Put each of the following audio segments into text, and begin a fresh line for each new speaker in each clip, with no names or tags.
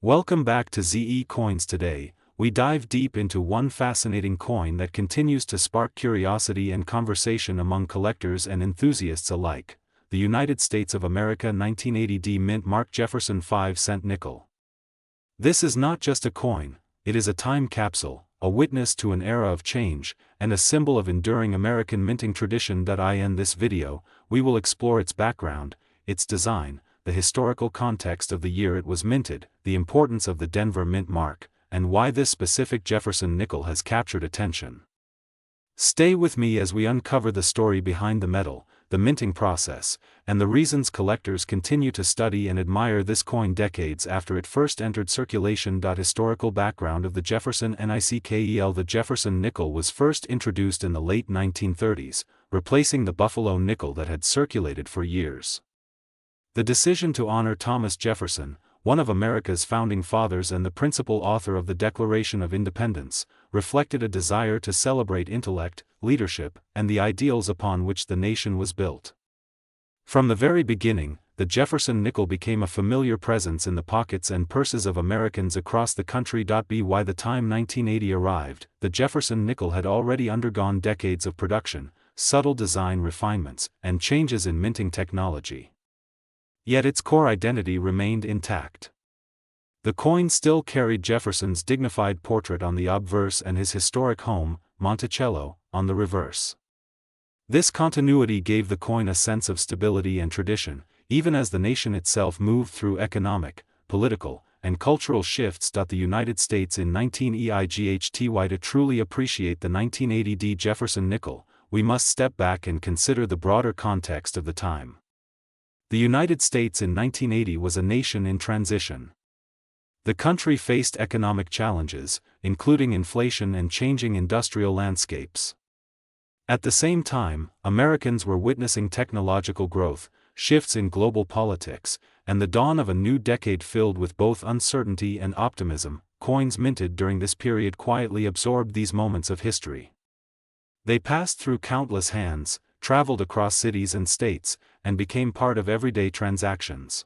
Welcome back to ZE Coins. Today, we dive deep into one fascinating coin that continues to spark curiosity and conversation among collectors and enthusiasts alike, the United States of America 1980 D Mint Mark Jefferson 5-cent nickel. This is not just a coin, it is a time capsule, a witness to an era of change, and a symbol of enduring American minting tradition. In this video, we will explore its background, its design, the historical context of the year it was minted, the importance of the Denver Mint mark, and why this specific Jefferson nickel has captured attention. Stay with me as we uncover the story behind the metal, the minting process, and the reasons collectors continue to study and admire this coin decades after it first entered circulation. Historical background of the Jefferson nickel. The Jefferson nickel was first introduced in the late 1930s, replacing the Buffalo nickel that had circulated for years. The decision to honor Thomas Jefferson, one of America's founding fathers and the principal author of the Declaration of Independence, reflected a desire to celebrate intellect, leadership, and the ideals upon which the nation was built. From the very beginning, the Jefferson nickel became a familiar presence in the pockets and purses of Americans across the country. By the time 1980 arrived, the Jefferson nickel had already undergone decades of production, subtle design refinements, and changes in minting technology. Yet its core identity remained intact. The coin still carried Jefferson's dignified portrait on the obverse and his historic home, Monticello, on the reverse. This continuity gave the coin a sense of stability and tradition, even as the nation itself moved through economic, political, and cultural shifts. The United States in 1980. To truly appreciate the 1980 D Jefferson nickel, we must step back and consider the broader context of the time. The United States in 1980 was a nation in transition. The country faced economic challenges, including inflation and changing industrial landscapes. At the same time, Americans were witnessing technological growth, shifts in global politics, and the dawn of a new decade filled with both uncertainty and optimism. Coins minted during this period quietly absorbed these moments of history. They passed through countless hands, traveled across cities and states, and became part of everyday transactions.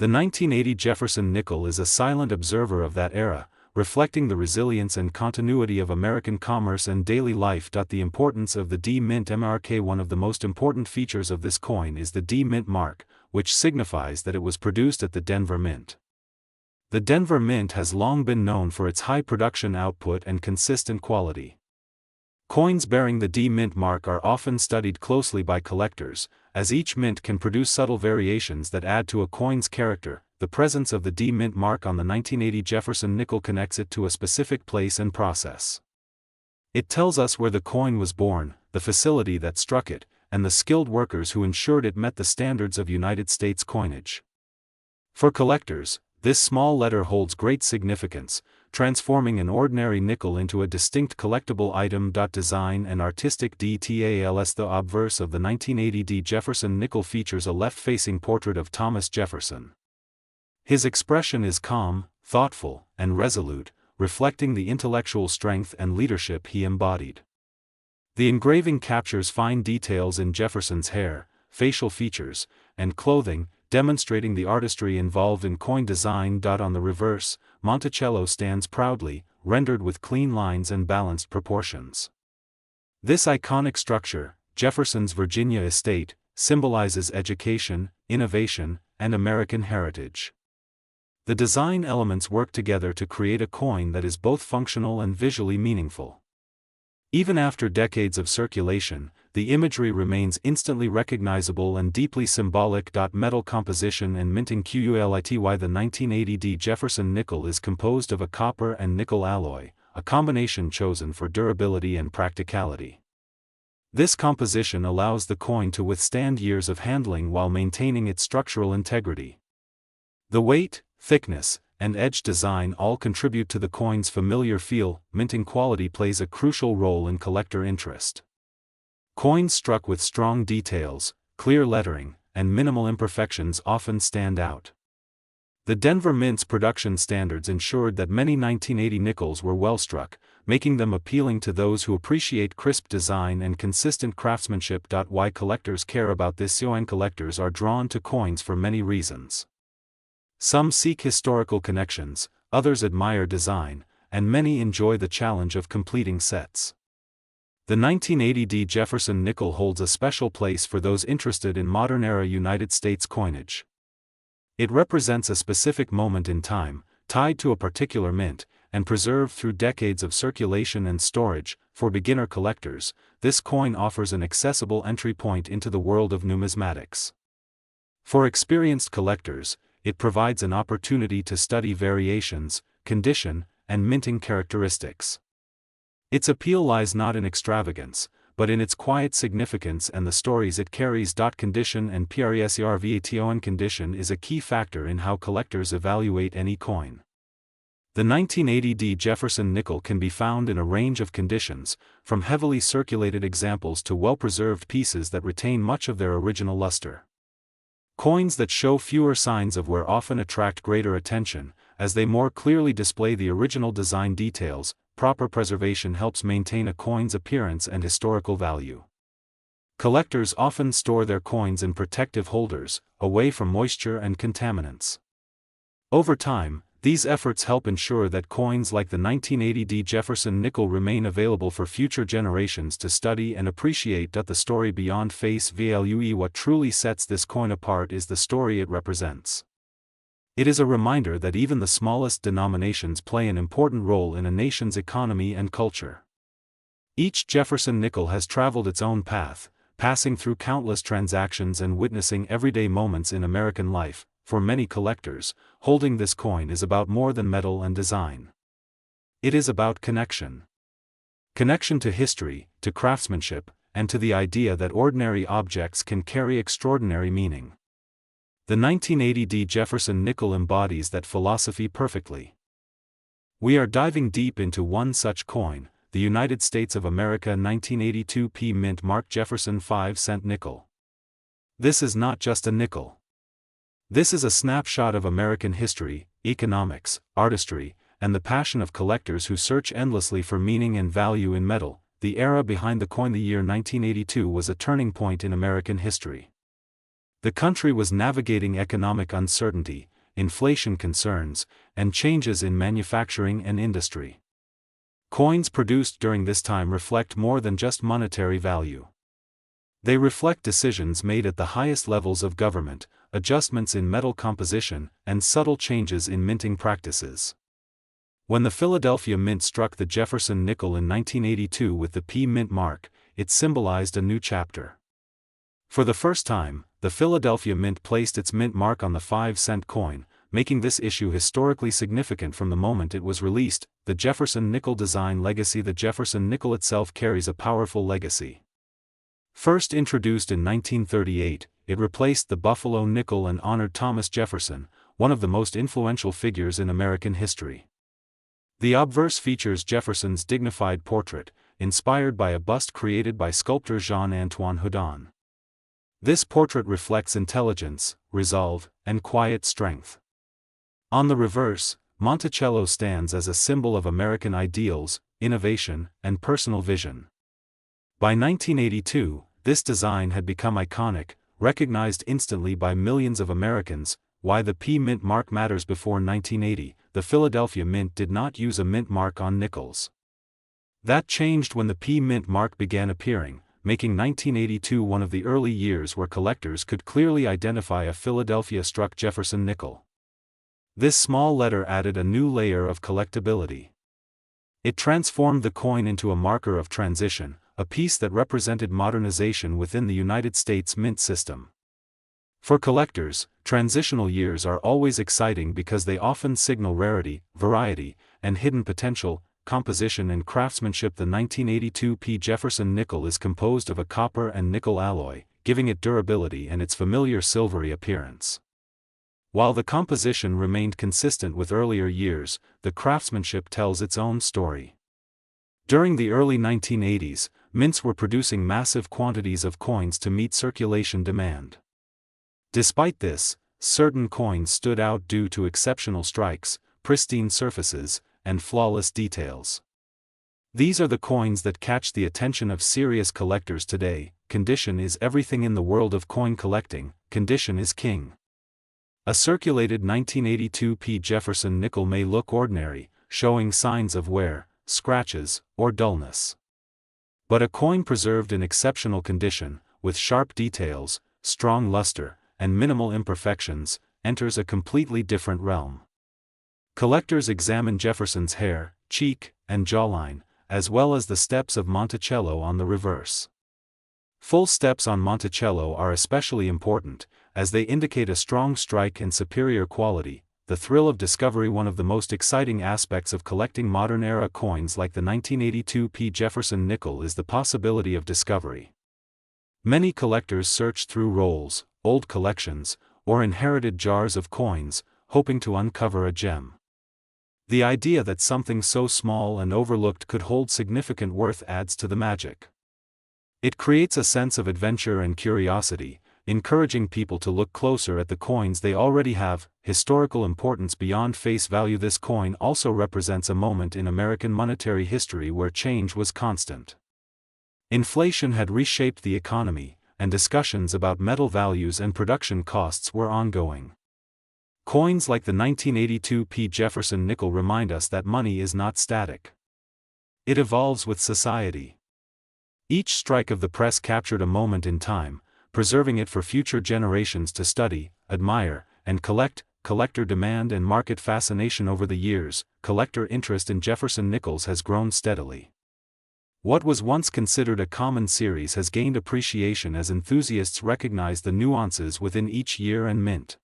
The 1980 Jefferson nickel is a silent observer of that era, reflecting the resilience and continuity of American commerce and daily life. The importance of the D Mint mark. One of the most important features of this coin is the D Mint mark, which signifies that it was produced at the Denver Mint. The Denver Mint has long been known for its high production output and consistent quality. Coins bearing the D Mint mark are often studied closely by collectors, as each mint can produce subtle variations that add to a coin's character. The presence of the D Mint mark on the 1980 Jefferson nickel connects it to a specific place and process. It tells us where the coin was born, the facility that struck it, and the skilled workers who ensured it met the standards of United States coinage. For collectors, this small letter holds great significance, transforming an ordinary nickel into a distinct collectible item. Design and artistic details. The obverse of the 1980 D Jefferson nickel features a left-facing portrait of Thomas Jefferson. His expression is calm, thoughtful, and resolute, reflecting the intellectual strength and leadership he embodied. The engraving captures fine details in Jefferson's hair, facial features, and clothing, demonstrating the artistry involved in coin design. On the reverse, Monticello stands proudly, rendered with clean lines and balanced proportions. This iconic structure, Jefferson's Virginia estate, symbolizes education, innovation, and American heritage. The design elements work together to create a coin that is both functional and visually meaningful. Even after decades of circulation, the imagery remains instantly recognizable and deeply symbolic. Metal composition and minting. The 1980 D Jefferson nickel is composed of a copper and nickel alloy, a combination chosen for durability and practicality. This composition allows the coin to withstand years of handling while maintaining its structural integrity. The weight, thickness, and edge design all contribute to the coin's familiar feel. Minting quality plays a crucial role in collector interest. Coins struck with strong details, clear lettering, and minimal imperfections often stand out. The Denver Mint's production standards ensured that many 1980 nickels were well struck, making them appealing to those who appreciate crisp design and consistent craftsmanship. Why collectors care about this? Collectors are drawn to coins for many reasons. Some seek historical connections, others admire design, and many enjoy the challenge of completing sets. The 1980 Jefferson nickel holds a special place for those interested in modern-era United States coinage. It represents a specific moment in time, tied to a particular mint, and preserved through decades of circulation and storage. For beginner collectors, this coin offers an accessible entry point into the world of numismatics. For experienced collectors, it provides an opportunity to study variations, condition, and minting characteristics. Its appeal lies not in extravagance, but in its quiet significance and the stories it carries. Condition and preservation condition is a key factor in how collectors evaluate any coin. The 1980 Jefferson nickel can be found in a range of conditions, from heavily circulated examples to well-preserved pieces that retain much of their original luster. Coins that show fewer signs of wear often attract greater attention, as they more clearly display the original design details. Proper preservation helps maintain a coin's appearance and historical value. Collectors often store their coins in protective holders, away from moisture and contaminants. Over time, these efforts help ensure that coins like the 1980 Jefferson nickel remain available for future generations to study and appreciate. The story beyond face value. What truly sets this coin apart is the story it represents. It is a reminder that even the smallest denominations play an important role in a nation's economy and culture. Each Jefferson nickel has traveled its own path, passing through countless transactions and witnessing everyday moments in American life. For many collectors, holding this coin is about more than metal and design. It is about connection. Connection to history, to craftsmanship, and to the idea that ordinary objects can carry extraordinary meaning. The 1980 Jefferson nickel embodies that philosophy perfectly. We are diving deep into one such coin, the United States of America 1982 P Mint Mark Jefferson 5-cent nickel. This is not just a nickel. This is a snapshot of American history, economics, artistry, and the passion of collectors who search endlessly for meaning and value in metal. The era behind the coin. The year 1982 was a turning point in American history. The country was navigating economic uncertainty, inflation concerns, and changes in manufacturing and industry. Coins produced during this time reflect more than just monetary value. They reflect decisions made at the highest levels of government, adjustments in metal composition, and subtle changes in minting practices. When the Philadelphia Mint struck the Jefferson nickel in 1982 with the P Mint mark, it symbolized a new chapter. For the first time, the Philadelphia Mint placed its mint mark on the 5-cent coin, making this issue historically significant from the moment it was released. The Jefferson nickel design legacy. The Jefferson nickel itself carries a powerful legacy. First introduced in 1938, it replaced the Buffalo nickel and honored Thomas Jefferson, one of the most influential figures in American history. The obverse features Jefferson's dignified portrait, inspired by a bust created by sculptor Jean-Antoine Houdon. This portrait reflects intelligence, resolve, and quiet strength. On the reverse, Monticello stands as a symbol of American ideals, innovation, and personal vision. By 1982, this design had become iconic, recognized instantly by millions of Americans. Why the P Mint mark matters. Before 1980, the Philadelphia Mint did not use a mint mark on nickels. That changed when the P Mint mark began appearing, making 1982 one of the early years where collectors could clearly identify a Philadelphia-struck Jefferson nickel. This small letter added a new layer of collectability. It transformed the coin into a marker of transition, a piece that represented modernization within the United States mint system. For collectors, transitional years are always exciting because they often signal rarity, variety, and hidden potential. Composition and craftsmanship. The 1982 P Jefferson nickel is composed of a copper and nickel alloy, giving it durability and its familiar silvery appearance. While the composition remained consistent with earlier years, the craftsmanship tells its own story. During the early 1980s, mints were producing massive quantities of coins to meet circulation demand. Despite this, certain coins stood out due to exceptional strikes, pristine surfaces, and flawless details. These are the coins that catch the attention of serious collectors today. Condition is everything in the world of coin collecting. Condition is king. A circulated 1982 P. Jefferson nickel may look ordinary, showing signs of wear, scratches, or dullness. But a coin preserved in exceptional condition, with sharp details, strong luster, and minimal imperfections, enters a completely different realm. Collectors examine Jefferson's hair, cheek, and jawline, as well as the steps of Monticello on the reverse. Full steps on Monticello are especially important, as they indicate a strong strike and superior quality, the thrill of discovery. One of the most exciting aspects of collecting modern-era coins like the 1982 P. Jefferson nickel is the possibility of discovery. Many collectors search through rolls, old collections, or inherited jars of coins, hoping to uncover a gem. The idea that something so small and overlooked could hold significant worth adds to the magic. It creates a sense of adventure and curiosity, encouraging people to look closer at the coins they already have. Historical importance beyond face value. This coin also represents a moment in American monetary history where change was constant. Inflation had reshaped the economy, and discussions about metal values and production costs were ongoing. Coins like the 1982 P. Jefferson nickel remind us that money is not static. It evolves with society. Each strike of the press captured a moment in time, preserving it for future generations to study, admire, and collect. Collector demand and market fascination. Over the years, collector interest in Jefferson nickels has grown steadily. What was once considered a common series has gained appreciation as enthusiasts recognize the nuances within each year and mint.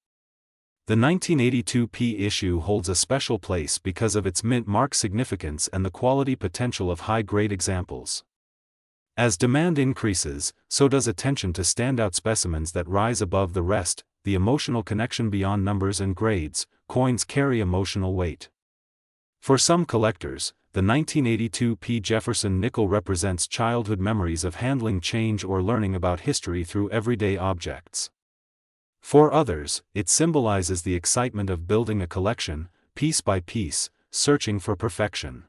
The 1982 P issue holds a special place because of its mint mark significance and the quality potential of high-grade examples. As demand increases, so does attention to standout specimens that rise above the rest. The emotional connection beyond numbers and grades. Coins carry emotional weight. For some collectors, the 1982 P. Jefferson nickel represents childhood memories of handling change or learning about history through everyday objects. For others, it symbolizes the excitement of building a collection, piece by piece, searching for perfection.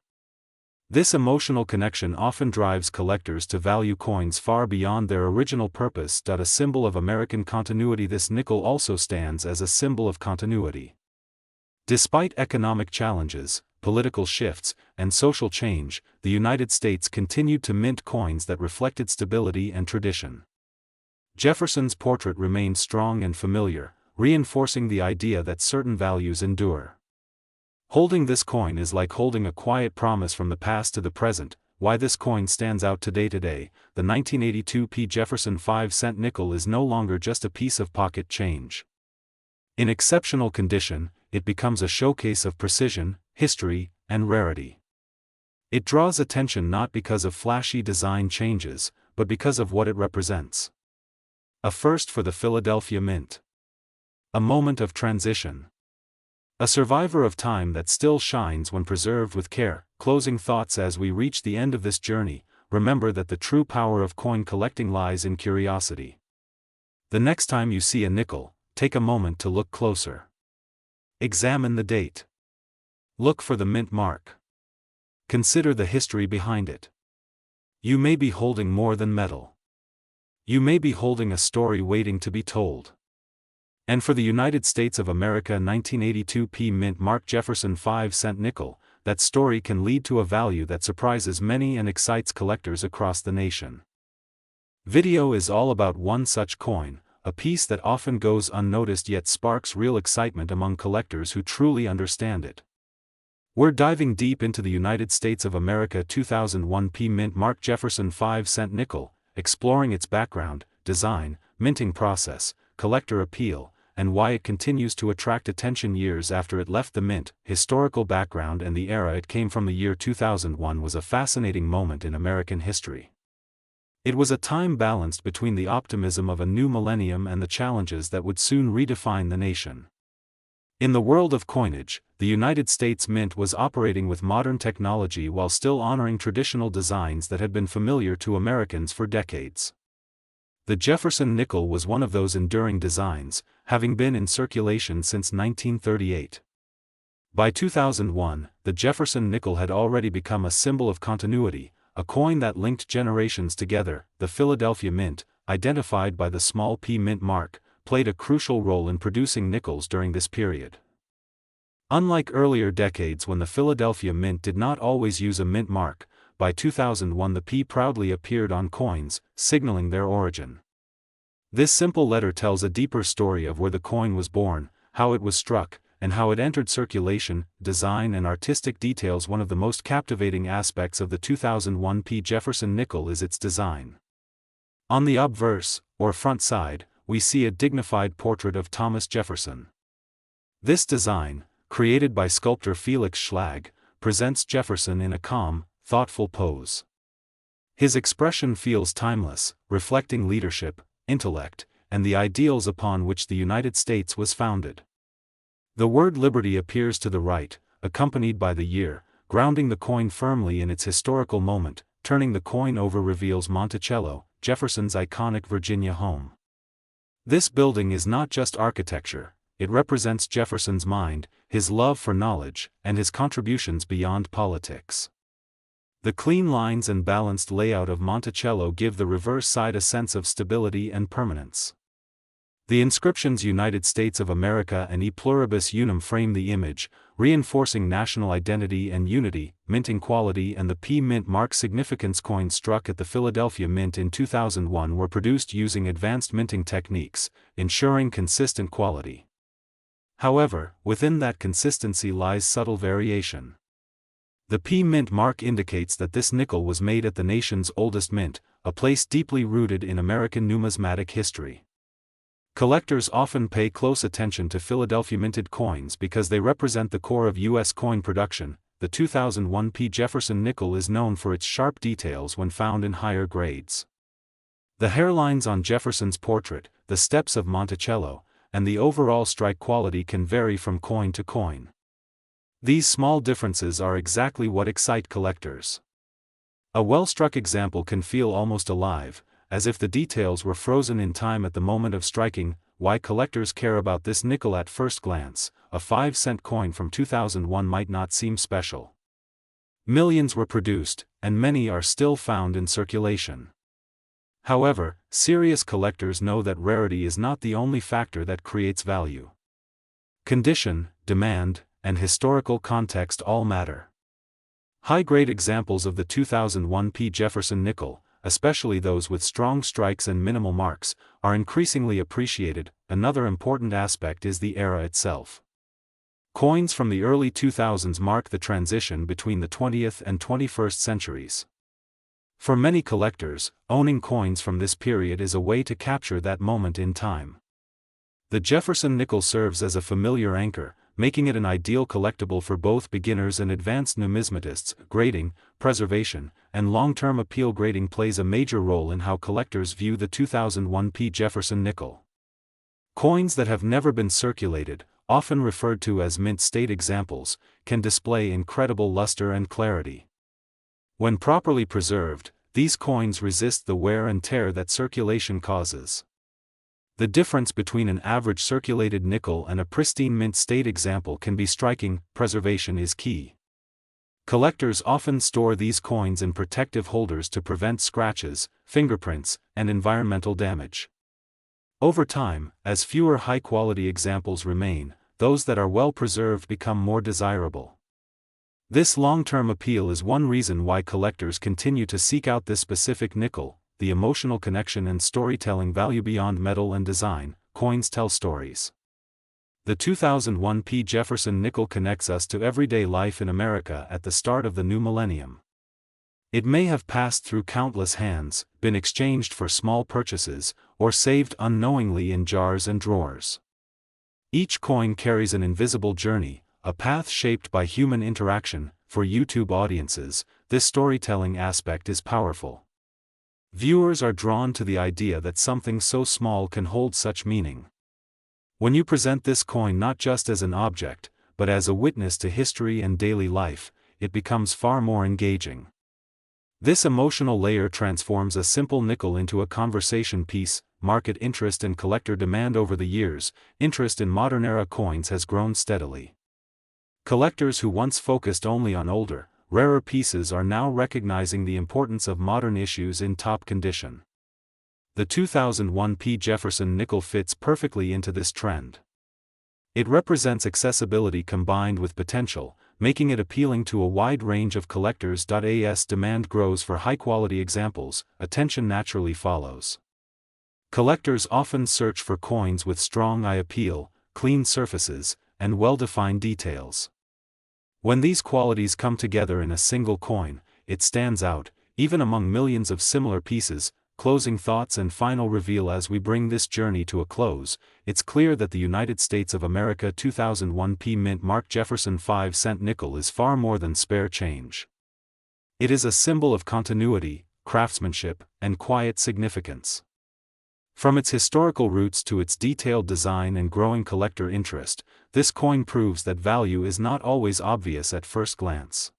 This emotional connection often drives collectors to value coins far beyond their original purpose. A symbol of American continuity. This nickel also stands as a symbol of continuity. Despite economic challenges, political shifts, and social change, the United States continued to mint coins that reflected stability and tradition. Jefferson's portrait remained strong and familiar, reinforcing the idea that certain values endure. Holding this coin is like holding a quiet promise from the past to the present. Why this coin stands out today. The 1982 P. Jefferson 5-cent nickel is no longer just a piece of pocket change. In exceptional condition, it becomes a showcase of precision, history, and rarity. It draws attention not because of flashy design changes, but because of what it represents. A first for the Philadelphia Mint. A moment of transition. A survivor of time that still shines when preserved with care. Closing thoughts. As we reach the end of this journey, remember that the true power of coin collecting lies in curiosity. The next time you see a nickel, take a moment to look closer. Examine the date. Look for the mint mark. Consider the history behind it. You may be holding more than metal. You may be holding a story waiting to be told. And for the United States of America 1982 P. mint mark Jefferson 5-cent nickel, that story can lead to a value that surprises many and excites collectors across the nation. Video is all about one such coin, a piece that often goes unnoticed yet sparks real excitement among collectors who truly understand it. We're diving deep into the United States of America 2001 P. mint mark Jefferson 5-cent nickel, exploring its background, design, minting process, collector appeal, and why it continues to attract attention years after it left the mint. Historical background and the era it came from. The year 2001 was a fascinating moment in American history. It was a time balanced between the optimism of a new millennium and the challenges that would soon redefine the nation. In the world of coinage, the United States Mint was operating with modern technology while still honoring traditional designs that had been familiar to Americans for decades. The Jefferson nickel was one of those enduring designs, having been in circulation since 1938. By 2001, the Jefferson nickel had already become a symbol of continuity, a coin that linked generations together. The Philadelphia Mint, identified by the small P mint mark, played a crucial role in producing nickels during this period. Unlike earlier decades when the Philadelphia Mint did not always use a mint mark, by 2001 the P proudly appeared on coins, signaling their origin. This simple letter tells a deeper story of where the coin was born, how it was struck, and how it entered circulation. Design and artistic details. One of the most captivating aspects of the 2001 P. Jefferson nickel is its design. On the obverse, or front side, we see a dignified portrait of Thomas Jefferson. This design, created by sculptor Felix Schlag, presents Jefferson in a calm, thoughtful pose. His expression feels timeless, reflecting leadership, intellect, and the ideals upon which the United States was founded. The word liberty appears to the right, accompanied by the year, grounding the coin firmly in its historical moment. Turning the coin over reveals Monticello, Jefferson's iconic Virginia home. This building is not just architecture, it represents Jefferson's mind, his love for knowledge, and his contributions beyond politics. The clean lines and balanced layout of Monticello give the reverse side a sense of stability and permanence. The inscriptions United States of America and E pluribus unum frame the image, reinforcing national identity and unity. Minting quality and the P mint mark significance. Coins struck at the Philadelphia Mint in 2001 were produced using advanced minting techniques, ensuring consistent quality. However, within that consistency lies subtle variation. The P mint mark indicates that this nickel was made at the nation's oldest mint, a place deeply rooted in American numismatic history. Collectors often pay close attention to Philadelphia minted coins because they represent the core of U.S. coin production. The 2001 P. Jefferson nickel is known for its sharp details when found in higher grades. The hairlines on Jefferson's portrait, the steps of Monticello, and the overall strike quality can vary from coin to coin. These small differences are exactly what excite collectors. A well-struck example can feel almost alive, as if the details were frozen in time at the moment of striking. Why collectors care about this nickel? At first glance, a 5-cent coin from 2001 might not seem special. Millions were produced, and many are still found in circulation. However, serious collectors know that rarity is not the only factor that creates value. Condition, demand, and historical context all matter. High-grade examples of the 2001 P. Jefferson nickel, especially those with strong strikes and minimal marks, are increasingly appreciated. Another important aspect is the era itself. Coins from the early 2000s mark the transition between the 20th and 21st centuries. For many collectors, owning coins from this period is a way to capture that moment in time. The Jefferson nickel serves as a familiar anchor, making it an ideal collectible for both beginners and advanced numismatists. Grading, preservation, and long-term appeal. Grading plays a major role in how collectors view the 2001 P. Jefferson nickel. Coins that have never been circulated, often referred to as mint state examples, can display incredible luster and clarity. When properly preserved, these coins resist the wear and tear that circulation causes. The difference between an average circulated nickel and a pristine mint state example can be striking. Preservation is key. Collectors often store these coins in protective holders to prevent scratches, fingerprints, and environmental damage. Over time, as fewer high-quality examples remain, those that are well preserved become more desirable. This long-term appeal is one reason why collectors continue to seek out this specific nickel. The emotional connection and storytelling value. Beyond metal and design, coins tell stories. The 2001 P. Jefferson nickel connects us to everyday life in America at the start of the new millennium. It may have passed through countless hands, been exchanged for small purchases, or saved unknowingly in jars and drawers. Each coin carries an invisible journey, a path shaped by human interaction. For YouTube audiences, this storytelling aspect is powerful. Viewers are drawn to the idea that something so small can hold such meaning. When you present this coin not just as an object, but as a witness to history and daily life, it becomes far more engaging. This emotional layer transforms a simple nickel into a conversation piece. Market interest and collector demand. Over the years, interest in modern-era coins has grown steadily. Collectors who once focused only on older, rarer pieces are now recognizing the importance of modern issues in top condition. The 2001 P. Jefferson nickel fits perfectly into this trend. It represents accessibility combined with potential, making it appealing to a wide range of collectors. As demand grows for high-quality examples, attention naturally follows. Collectors often search for coins with strong eye appeal, clean surfaces, and well-defined details. When these qualities come together in a single coin, it stands out, even among millions of similar pieces. Closing thoughts and final reveal. As we bring this journey to a close, it's clear that the United States of America 2001 P. Mint Mark Jefferson 5-cent nickel is far more than spare change. It is a symbol of continuity, craftsmanship, and quiet significance. From its historical roots to its detailed design and growing collector interest, this coin proves that value is not always obvious at first glance.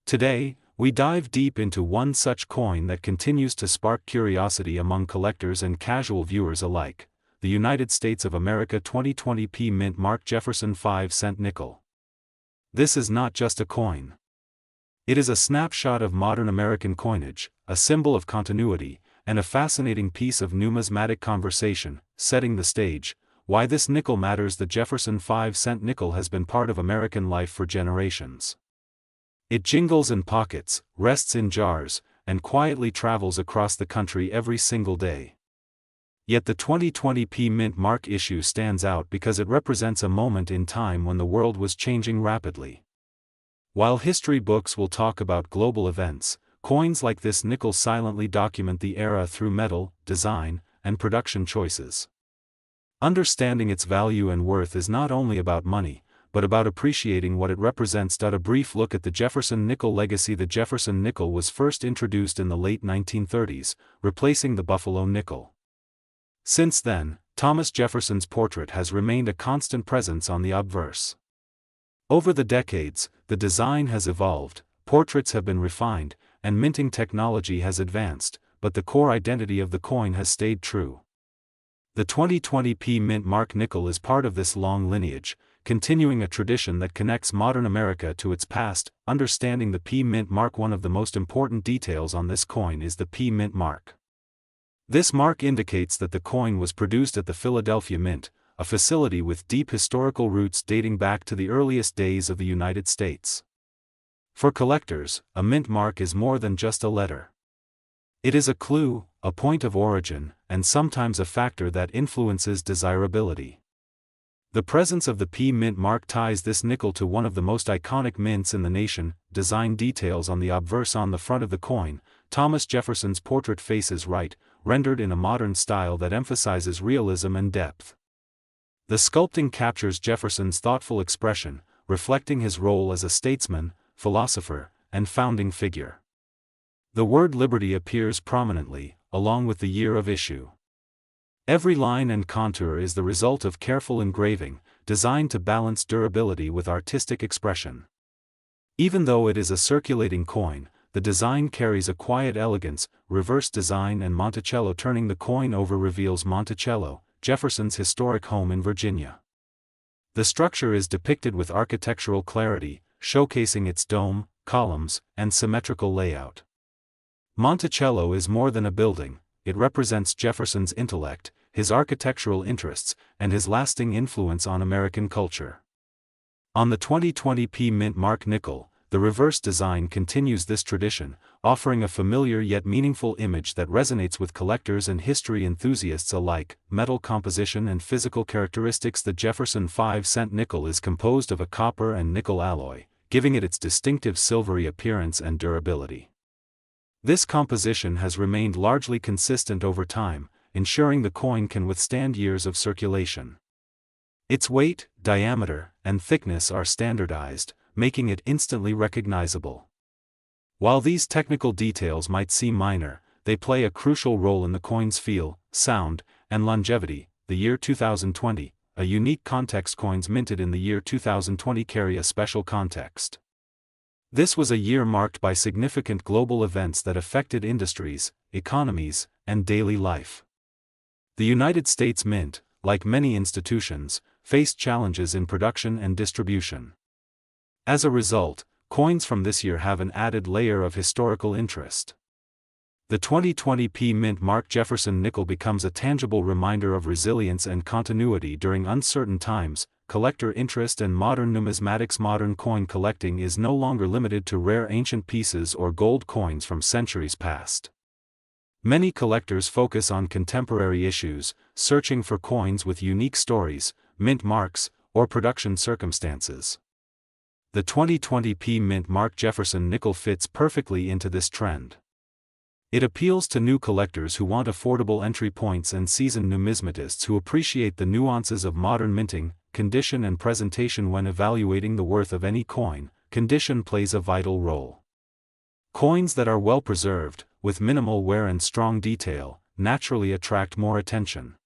Today, we dive deep into one such coin that continues to spark curiosity among collectors and casual viewers alike, the United States of America 2020 P. Mint Mark Jefferson 5-cent nickel. This is not just a coin. It is a snapshot of modern American coinage, a symbol of continuity, and a fascinating piece of numismatic conversation. Setting the stage, why this nickel matters. The Jefferson 5-cent nickel has been part of American life for generations. It jingles in pockets, rests in jars, and quietly travels across the country every single day. Yet the 2020 P. Mint Mark issue stands out because it represents a moment in time when the world was changing rapidly. While history books will talk about global events, coins like this nickel silently document the era through metal, design, and production choices. Understanding its value and worth is not only about money, but about appreciating what it represents. A brief look at the Jefferson nickel legacy. The Jefferson nickel was first introduced in the late 1930s, replacing the Buffalo nickel. Since then, Thomas Jefferson's portrait has remained a constant presence on the obverse. Over the decades, the design has evolved, portraits have been refined, and minting technology has advanced, but the core identity of the coin has stayed true. The 2020 P. Mint Mark nickel is part of this long lineage, continuing a tradition that connects modern America to its past. Understanding the P. Mint Mark. One of the most important details on this coin is the P. Mint Mark. This mark indicates that the coin was produced at the Philadelphia Mint, a facility with deep historical roots dating back to the earliest days of the United States. For collectors, a mint mark is more than just a letter. It is a clue, a point of origin, and sometimes a factor that influences desirability. The presence of the P. Mint Mark ties this nickel to one of the most iconic mints in the nation. Design details on the obverse. On the front of the coin, Thomas Jefferson's portrait faces right, rendered in a modern style that emphasizes realism and depth. The sculpting captures Jefferson's thoughtful expression, reflecting his role as a statesman, philosopher, and founding figure. The word liberty appears prominently, along with the year of issue. Every line and contour is the result of careful engraving, designed to balance durability with artistic expression. Even though it is a circulating coin, the design carries a quiet elegance. Reverse design and Monticello. Turning the coin over reveals Monticello, Jefferson's historic home in Virginia. The structure is depicted with architectural clarity, showcasing its dome, columns, and symmetrical layout. Monticello is more than a building, it represents Jefferson's intellect, his architectural interests, and his lasting influence on American culture. On the 2020 P. Mint Mark nickel, the reverse design continues this tradition, offering a familiar yet meaningful image that resonates with collectors and history enthusiasts alike. Metal composition and physical characteristics. The Jefferson 5-cent nickel is composed of a copper and nickel alloy, giving it its distinctive silvery appearance and durability. This composition has remained largely consistent over time, ensuring the coin can withstand years of circulation. Its weight, diameter, and thickness are standardized, making it instantly recognizable. While these technical details might seem minor, they play a crucial role in the coin's feel, sound, and longevity. The year 2020, a unique context. Coins minted in the year 2020 carry a special context. This was a year marked by significant global events that affected industries, economies, and daily life. The United States Mint, like many institutions, faced challenges in production and distribution. As a result, coins from this year have an added layer of historical interest. The 2020 mint mark Jefferson nickel becomes a tangible reminder of resilience and continuity during uncertain times. Collector interest and modern numismatics. Modern coin collecting is no longer limited to rare ancient pieces or gold coins from centuries past. Many collectors focus on contemporary issues, searching for coins with unique stories, mint marks, or production circumstances. The 2020 mint mark Jefferson nickel fits perfectly into this trend. It appeals to new collectors who want affordable entry points and seasoned numismatists who appreciate the nuances of modern minting, condition and presentation. When evaluating the worth of any coin, condition plays a vital role. Coins that are well preserved, with minimal wear and strong detail, naturally attract more attention.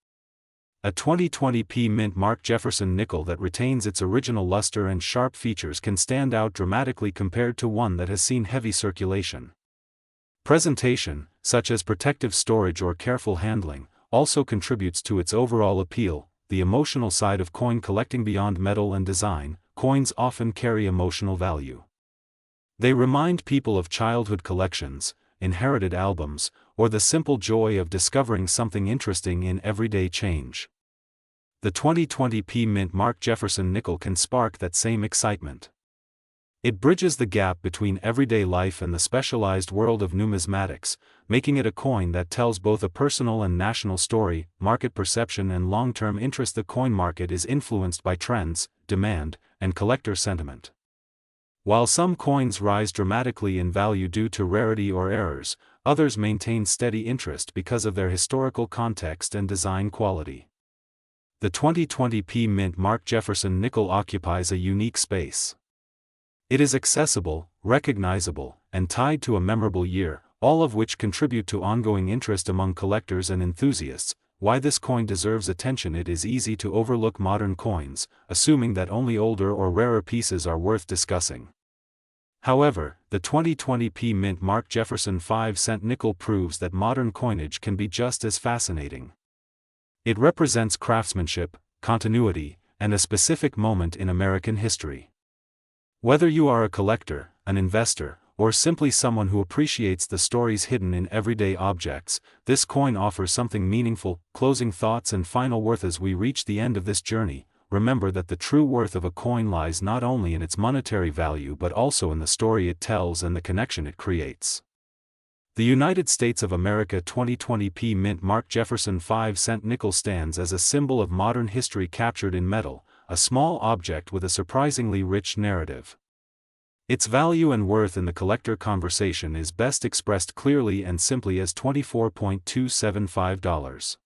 A 2020 mint mark Jefferson nickel that retains its original luster and sharp features can stand out dramatically compared to one that has seen heavy circulation. Presentation, such as protective storage or careful handling, also contributes to its overall appeal. The emotional side of coin collecting. Beyond metal and design, coins often carry emotional value. They remind people of childhood collections, inherited albums, or the simple joy of discovering something interesting in everyday change. The 2020 mint mark Jefferson nickel can spark that same excitement. It bridges the gap between everyday life and the specialized world of numismatics, making it a coin that tells both a personal and national story. Market perception and long-term interest. The coin market is influenced by trends, demand, and collector sentiment. While some coins rise dramatically in value due to rarity or errors, others maintain steady interest because of their historical context and design quality. The 2020 mint mark Jefferson nickel occupies a unique space. It is accessible, recognizable, and tied to a memorable year, all of which contribute to ongoing interest among collectors and enthusiasts. Why this coin deserves attention. It is easy to overlook modern coins, assuming that only older or rarer pieces are worth discussing. However, the 2020 mint mark Jefferson 5-cent nickel proves that modern coinage can be just as fascinating. It represents craftsmanship, continuity, and a specific moment in American history. Whether you are a collector, an investor, or simply someone who appreciates the stories hidden in everyday objects, this coin offers something meaningful. Closing thoughts and final worth. As we reach the end of this journey, remember that the true worth of a coin lies not only in its monetary value but also in the story it tells and the connection it creates. The United States of America 2020 mint mark Jefferson 5-cent nickel stands as a symbol of modern history captured in metal, a small object with a surprisingly rich narrative. Its value and worth in the collector conversation is best expressed clearly and simply as $24.275.